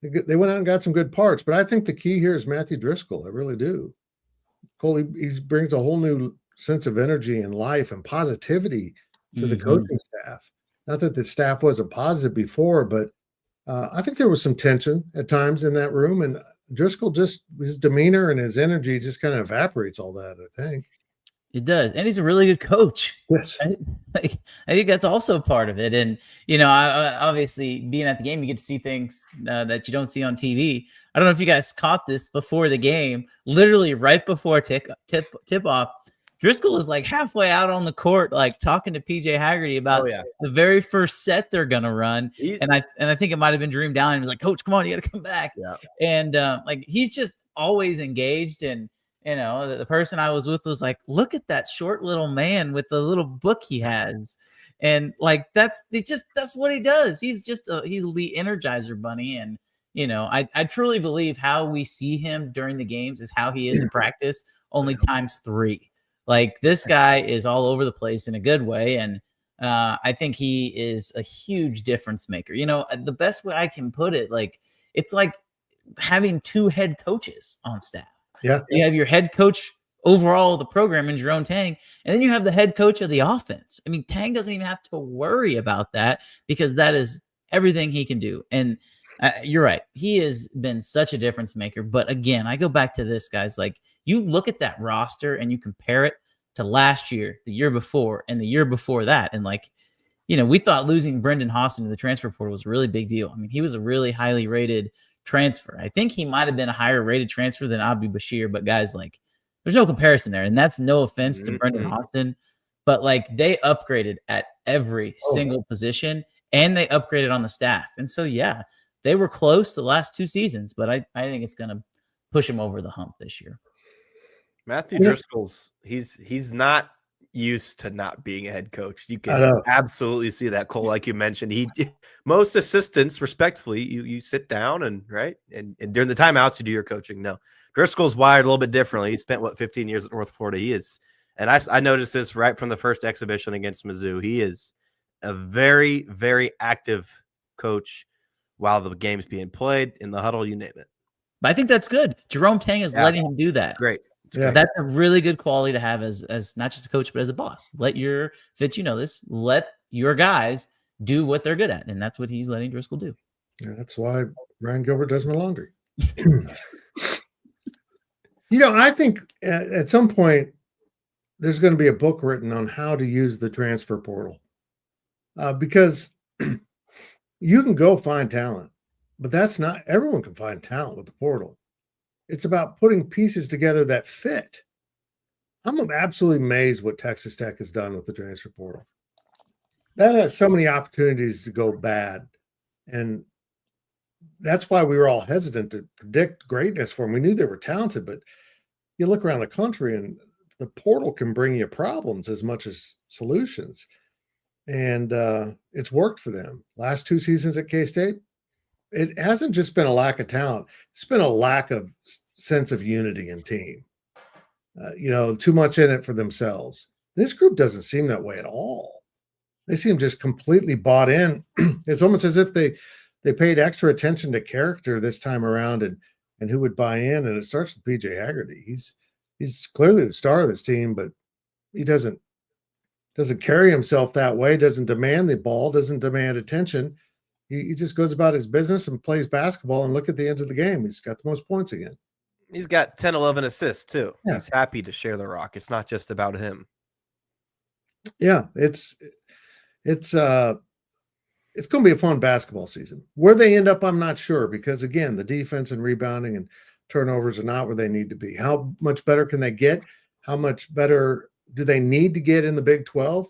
They went out and got some good parts, but I think the key here is Matthew Driscoll. I really do. Cole, he brings a whole new sense of energy and life and positivity to the coaching staff. Not that the staff wasn't positive before, but I think there was some tension at times in that room, and Driscoll, just his demeanor and his energy just kind of evaporates all that, I think. It does. And he's a really good coach. Yes. I think that's also part of it. And, I obviously being at the game, you get to see things that you don't see on TV. I don't know if you guys caught this before the game, literally right before tip off. Driscoll is like halfway out on the court, like talking to PJ Haggerty about the very first set they're going to run. And I think it might've been Dream Down. He was like, Coach, come on, you got to come back. Yeah. And he's just always engaged. And, the person I was with was like, look at that short little man with the little book he has. And that's what he does. He's just he's the Energizer Bunny. And, I truly believe how we see him during the games is how he is in practice, only times 3. This guy is all over the place in a good way. And I think he is a huge difference maker. The best way I can put it, it's like having two head coaches on staff. Yeah. You have your head coach overall of the program in Jerome Tang, and then you have the head coach of the offense. I mean, Tang doesn't even have to worry about that because that is everything he can do. And you're right. He has been such a difference maker. But again, I go back to this, guys. Like, you look at that roster and you compare it to last year, the year before, and the year before that. And we thought losing Brendan Hauston to the transfer portal was a really big deal. I mean, he was a really highly rated transfer. I think he might have been a higher rated transfer than Abu Bashir, but guys, there's no comparison there. And that's no offense to Brendan Hauston, but they upgraded at every single position and they upgraded on the staff. And so, yeah, they were close the last 2 seasons, but I think it's going to push him over the hump this year. Matthew Driscoll's he's not used to not being a head coach. You can absolutely see that, Cole. Like you mentioned, most assistants, respectfully, you sit down and during the timeouts you do your coaching. No, Driscoll's wired a little bit differently. He spent 15 years at North Florida. He is, and I noticed this right from the first exhibition against Mizzou. He is a very, very active coach while the game's being played, in the huddle, you name it. But I think that's good. Jerome Tang is letting him do that. Great. Yeah. That's a really good quality to have as not just a coach, but as a boss. Let your guys do what they're good at. And that's what he's letting Driscoll do. Yeah, that's why Ryan Gilbert does my laundry. I think at some point there's going to be a book written on how to use the transfer portal because you can go find talent, but that's not everyone can find talent with the portal. It's about putting pieces together that fit. I'm absolutely amazed what Texas Tech has done with the transfer portal. That has so many opportunities to go bad. And that's why we were all hesitant to predict greatness for them. We knew they were talented, but you look around the country and the portal can bring you problems as much as solutions. And it's worked for them. Last 2 seasons at K-State, it hasn't just been a lack of talent. It's been a lack of sense of unity in team. Too much in it for themselves. This group doesn't seem that way at all. They seem just completely bought in. It's almost as if they paid extra attention to character this time around and who would buy in. And it starts with PJ Haggerty. He's clearly the star of this team, but he doesn't carry himself that way, doesn't demand the ball, doesn't demand attention. He just goes about his business and plays basketball, and look at the end of the game. He's got the most points again. He's got 10, 11 assists too. Yeah. He's happy to share the rock. It's not just about him. Yeah, it's going to be a fun basketball season. Where they end up, I'm not sure, because again, the defense and rebounding and turnovers are not where they need to be. How much better can they get? How much better do they need to get in the Big 12?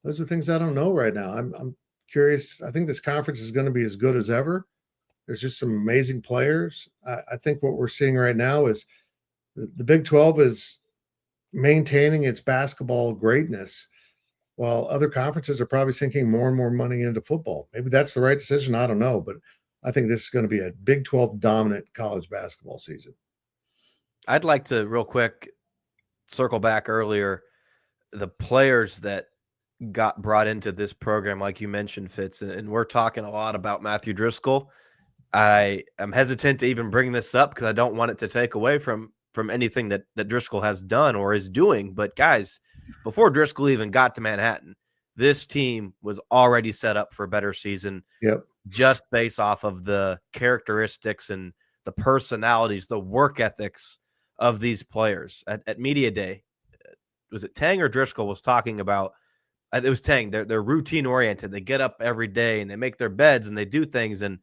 Those are things I don't know right now. I'm curious. I think this conference is going to be as good as ever. There's just some amazing players. I think what we're seeing right now is the Big 12 is maintaining its basketball greatness while other conferences are probably sinking more and more money into football. Maybe that's the right decision. I don't know, but I think this is going to be a Big 12 dominant college basketball season. I'd like to real quick circle back earlier. The players that got brought into this program, like you mentioned, Fitz, and we're talking a lot about Matthew Driscoll. I am hesitant to even bring this up because I don't want it to take away from anything that Driscoll has done or is doing. But guys, before Driscoll even got to Manhattan, this team was already set up for a better season. Yep. Just based off of the characteristics and the personalities, the work ethics of these players. At Media Day, was it Tang or Driscoll was talking about? It was Tang. They're routine oriented. They get up every day and they make their beds and they do things. And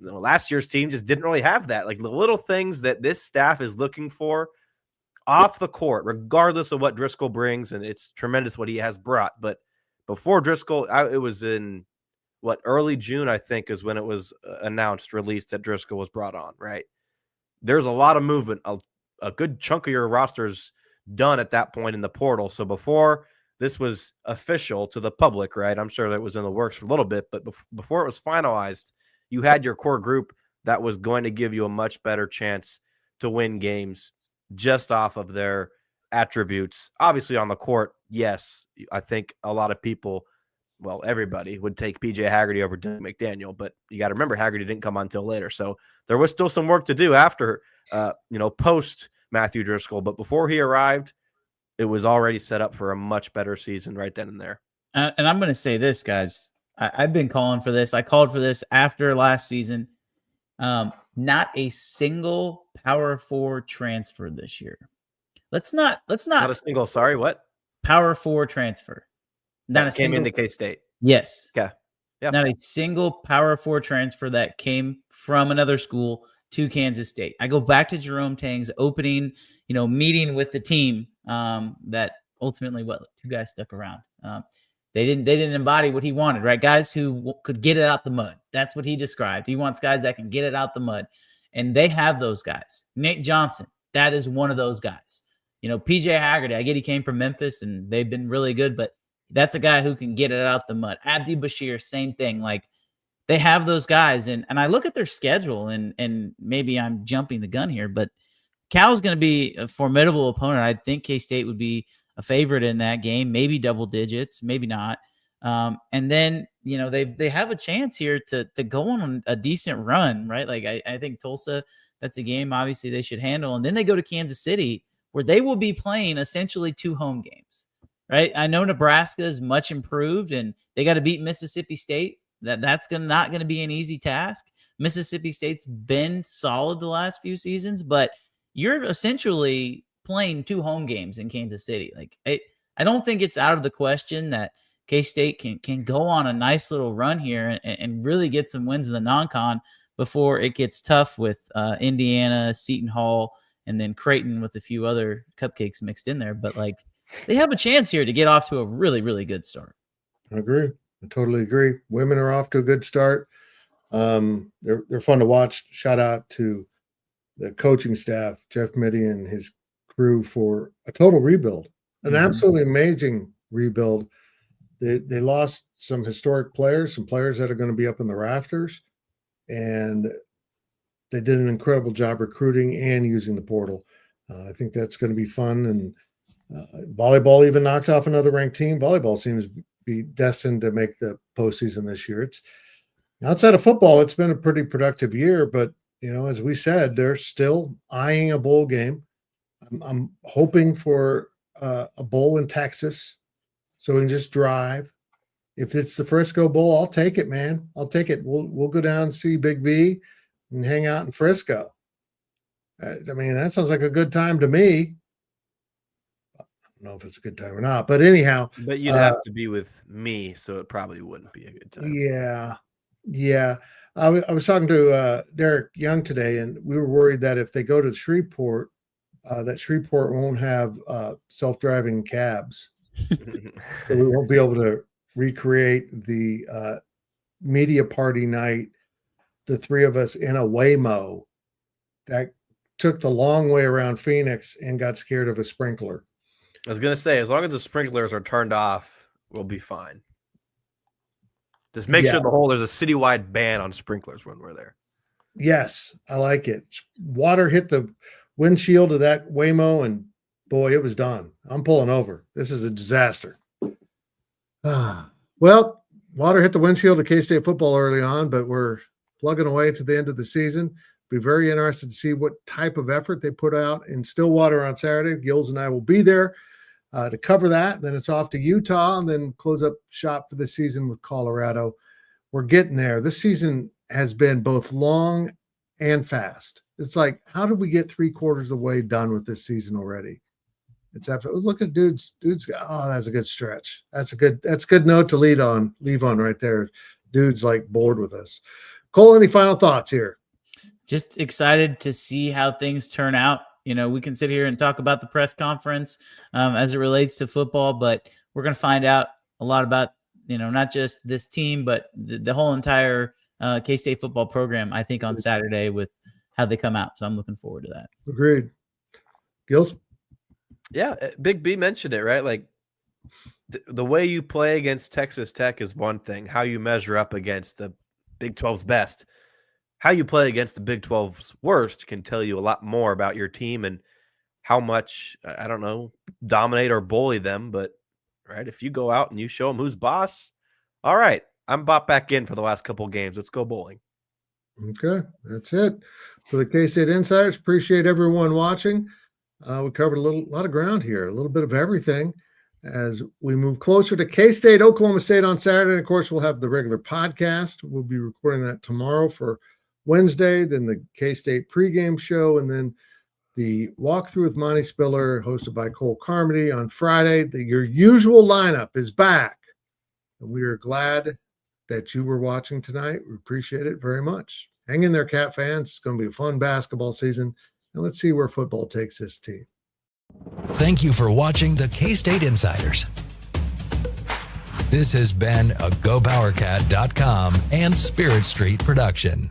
last year's team just didn't really have that. Like the little things that this staff is looking for off the court, regardless of what Driscoll brings, and it's tremendous what he has brought. But before Driscoll, it was in early June, I think, is when it was released that Driscoll was brought on. Right? There's a lot of movement. A good chunk of your roster's done at that point in the portal. So before this was official to the public, right? I'm sure that was in the works for a little bit, but before it was finalized, you had your core group that was going to give you a much better chance to win games just off of their attributes. Obviously on the court, yes, I think a lot of people well, everybody would take PJ Haggerty over Doug McDaniel, but you got to remember Haggerty didn't come on until later. So there was still some work to do after, post Matthew Driscoll. But before he arrived, it was already set up for a much better season right then and there. And I'm going to say this, guys. I've been calling for this. I called for this after last season. Not a single Power 4 transfer this year. Let's not Not a single. Sorry, what? Power 4 transfer. Not That a came single, into K-State. Yes. Okay. Yeah. Not a single Power 4 transfer that came from another school to Kansas State. I go back to Jerome Tang's opening, meeting with the team. That ultimately, two guys stuck around. They didn't embody what he wanted, right? Guys who could get it out the mud. That's what he described. He wants guys that can get it out the mud, and they have those guys. Nate Johnson, that is one of those guys. PJ Haggerty, I get he came from Memphis, and they've been really good, but that's a guy who can get it out the mud. Abdi Bashir, same thing. Like, they have those guys, and I look at their schedule, and maybe I'm jumping the gun here, but Cal's going to be a formidable opponent. I think K-State would be a favorite in that game, maybe double digits, maybe not. And then, they have a chance here to go on a decent run, right? Like, I think Tulsa, that's a game obviously they should handle. And then they go to Kansas City, where they will be playing essentially 2 home games, right? I know Nebraska is much improved, and they got to beat Mississippi State. That's not going to be an easy task. Mississippi State's been solid the last few seasons, but you're essentially playing 2 home games in Kansas City. Like, I don't think it's out of the question that K-State can go on a nice little run here and really get some wins in the non-con before it gets tough with Indiana, Seton Hall, and then Creighton with a few other cupcakes mixed in there. But, like, they have a chance here to get off to a really, really good start. I agree. I totally agree. Women are off to a good start. They're fun to watch. Shout out to the coaching staff, Jeff Mitty and his crew, for a total rebuild, an absolutely amazing rebuild. They lost some historic players, some players that are going to be up in the rafters, and they did an incredible job recruiting and using the portal. I think that's going to be fun. And volleyball even knocked off another ranked team. Volleyball seems to be destined to make the postseason this year. It's outside of football, it's been a pretty productive year, but as we said, they're still eyeing a bowl game. I'm hoping for a bowl in Texas, so we can just drive. If it's the Frisco Bowl, I'll take it, man. I'll take it. We'll go down and see Big B and hang out in Frisco. That sounds like a good time to me. I don't know if it's a good time or not, but anyhow. But you'd have to be with me, so it probably wouldn't be a good time. Yeah. I was talking to Derek Young today, and we were worried that if they go to Shreveport, that Shreveport won't have self-driving cabs. So we won't be able to recreate the media party night, the 3 of us in a Waymo that took the long way around Phoenix and got scared of a sprinkler. I was going to say, as long as the sprinklers are turned off, we'll be fine. Just make sure there's a citywide ban on sprinklers when we're there. Yes, I like it. Water hit the windshield of that Waymo, and boy, it was done. I'm pulling over. This is a disaster. Well, water hit the windshield of K-State football early on, but we're plugging away to the end of the season. Be very interested to see what type of effort they put out in Stillwater on Saturday. Gills and I will be there to cover that. Then it's off to Utah, and then close up shop for the season with Colorado. We're getting there. This season has been both long and fast. It's like, how did we get 3/4 of the way done with this season already? It's absolutely, look at dudes. That's a good stretch. That's a good note to leave on right there. Dude's like bored with us. Cole, any final thoughts here? Just excited to see how things turn out. We can sit here and talk about the press conference as it relates to football, but we're going to find out a lot about, not just this team, but the whole entire K-State football program, I think, on Saturday with how they come out. So I'm looking forward to that. Agreed. Gills? Yeah, Big B mentioned it, right? Like, the way you play against Texas Tech is one thing. How you measure up against the Big 12's best. How you play against the Big 12's worst can tell you a lot more about your team and how much, I don't know, dominate or bully them. But, right, if you go out and you show them who's boss, All right. I'm bought back in for the last couple games. Let's go bowling. Okay, that's it for the K-State Insiders. Appreciate everyone watching. We covered a lot of ground here, a little bit of everything as we move closer to K-State, Oklahoma State on Saturday. And of course, we'll have the regular podcast. We'll be recording that tomorrow for Wednesday, then the K-State pregame show, and then the walkthrough with Monty Spiller, hosted by Cole Carmody on Friday. Your usual lineup is back, and we are glad that you were watching tonight. We appreciate it very much. Hang in there, Cat fans. It's going to be a fun basketball season, and let's see where football takes this team. Thank you for watching the K-State Insiders. This has been a GoPowercat.com and Spirit Street production.